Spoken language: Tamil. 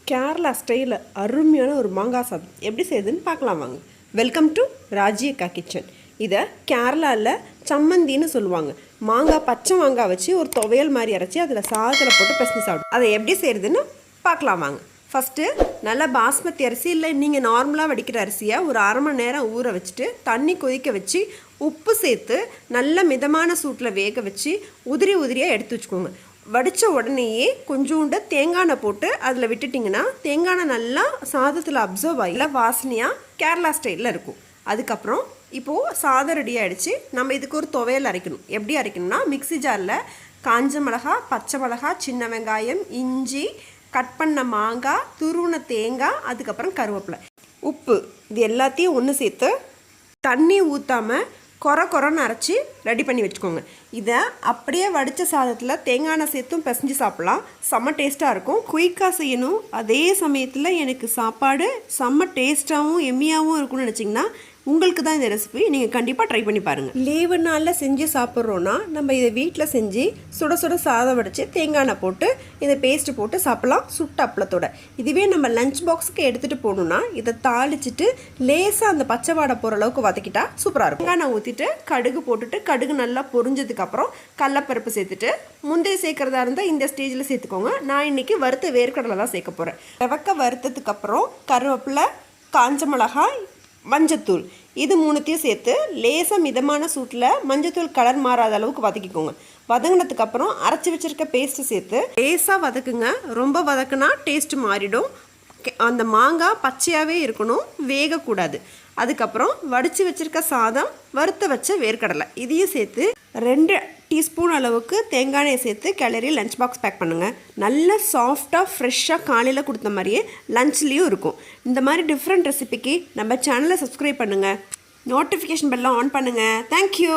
கேரளா ஸ்டைலில் அருமையான ஒரு மாங்காய் சாதம் எப்படி செய்யுதுன்னு பார்க்கலாம் வாங்க. வெல்கம் டு ராஜி அக்கா கிச்சன். இதை கேரளாவில் சம்மந்தின்னு சொல்லுவாங்க. மாங்காய் பச்சை மாங்காய் வச்சு ஒரு துவையல் மாதிரி அரைச்சி அதில் சாதத்தில் போட்டு பிசைஞ்சு சாப்பிடும். அதை எப்படி செய்கிறதுன்னு பார்க்கலாம் வாங்க. ஃபஸ்ட்டு நல்லா பாஸ்மதி அரிசி இல்லை நீங்கள் நார்மலாக வடிக்கிற அரிசியை ஒரு அரை மணி நேரம் ஊற வச்சுட்டு தண்ணி கொதிக்க வச்சு உப்பு சேர்த்து நல்ல மிதமான சூட்டில் வேக வச்சு உதிரியாக எடுத்து வச்சுக்கோங்க. வடித்த உடனேயே கொஞ்சோண்டு தேங்காய் எண்ணெய் போட்டு அதில் விட்டுட்டிங்கன்னா தேங்காய் எண்ணெய் நல்லா சாதத்தில் அப்சர்வ் ஆகி வாசனையாக கேரளா ஸ்டைலில் இருக்கும். அதுக்கப்புறம் இப்போது சாதம் ரெடி ஆகிடுச்சு. நம்ம இதுக்கு ஒரு துவையல் அரைக்கணும். எப்படி அரைக்கணும்னா மிக்ஸி ஜாரில் காஞ்ச மிளகா, பச்சை மிளகா, சின்ன வெங்காயம், இஞ்சி, கட் பண்ண மாங்காய், துருவின தேங்காய், அதுக்கப்புறம் கருவேப்பிலை, உப்பு, இது எல்லாத்தையும் ஒன்று சேர்த்து தண்ணி ஊற்றாமல் கொரன்னு அரைச்சி ரெடி பண்ணி வச்சுக்கோங்க. இதை அப்படியே வடித்த சாதத்தில் தேங்காய் எண்ணெய் சேர்த்தும் பிசைஞ்சு சாப்பிட்லாம். செம்ம டேஸ்ட்டாக இருக்கும். குயிக்காக செய்யணும், அதே சமயத்தில் எனக்கு சாப்பாடு செம்ம டேஸ்ட்டாகவும் எம்மியாகவும் இருக்கும்னு நினச்சிங்கன்னா உங்களுக்கு தான் இந்த ரெசிபி. நீங்கள் கண்டிப்பாக ட்ரை பண்ணி பாருங்கள். லீவு நாளில் செஞ்சு சாப்பிட்றோன்னா நம்ம இதை வீட்டில் செஞ்சு சுட சாதம் வடித்து தேங்காய் எண்ணெய் போட்டு இதை பேஸ்ட்டு போட்டு சாப்பிட்லாம் சுட்ட அப்பளத்தோட. இதுவே நம்ம லஞ்ச் பாக்ஸுக்கு எடுத்துகிட்டு போகணுன்னா இதை தாளிச்சிட்டு லேசாக அந்த பச்சை வாடை போகிற அளவுக்கு வதக்கிட்டா சூப்பராக இருக்கும். தேங்காய் எண்ணெய் ஊற்றிட்டு கடுகு போட்டுட்டு கடுகு நல்லா பொரிஞ்சதுக்கப்புறம் கடலப்பருப்பு சேர்த்துட்டு முந்திரி சேர்க்குறதா இருந்தால் இந்த ஸ்டேஜில் சேர்த்துக்கோங்க. நான் இன்றைக்கி வறுத்த வேர்க்கடலை தான் சேர்க்க போகிறேன். செவக்க வறுத்ததுக்கப்புறம் கருவேப்பிலை, காஞ்ச மிளகாய், மஞ்சத்தூள், இது மூணுத்தையும் சேர்த்து லேசாக மிதமான சூட்டில் மஞ்சத்தூள் கலர் மாறாத அளவுக்கு வதக்கிக்கோங்க. வதங்கினதுக்கப்புறம் அரைச்சி வச்சுருக்க பேஸ்ட்டு சேர்த்து லேசாக வதக்குங்க. ரொம்ப வதக்குனா டேஸ்ட்டு மாறிடும். அந்த மாங்காய் பச்சையாகவே இருக்கணும், வேகக்கூடாது. அதுக்கப்புறம் வடித்து வச்சுருக்க சாதம், வறுத்த வச்ச வேர்க்கடலை, இதையும் சேர்த்து 2 டீஸ்பூன் அளவுக்கு தேங்காய் எண்ணெயை சேர்த்து கிளறி லஞ்ச் பாக்ஸ் பேக் பண்ணுங்கள். நல்ல சாஃப்டாக ஃப்ரெஷ்ஷாக காலையில் கொடுத்த மாதிரியே லஞ்ச்லேயும் இருக்கும். இந்த மாதிரி டிஃப்ரெண்ட் ரெசிபிக்கு நம்ம சேனலை சப்ஸ்கிரைப் பண்ணுங்கள், நோட்டிஃபிகேஷன் பெல்லாம் ஆன் பண்ணுங்கள். தேங்க்யூ.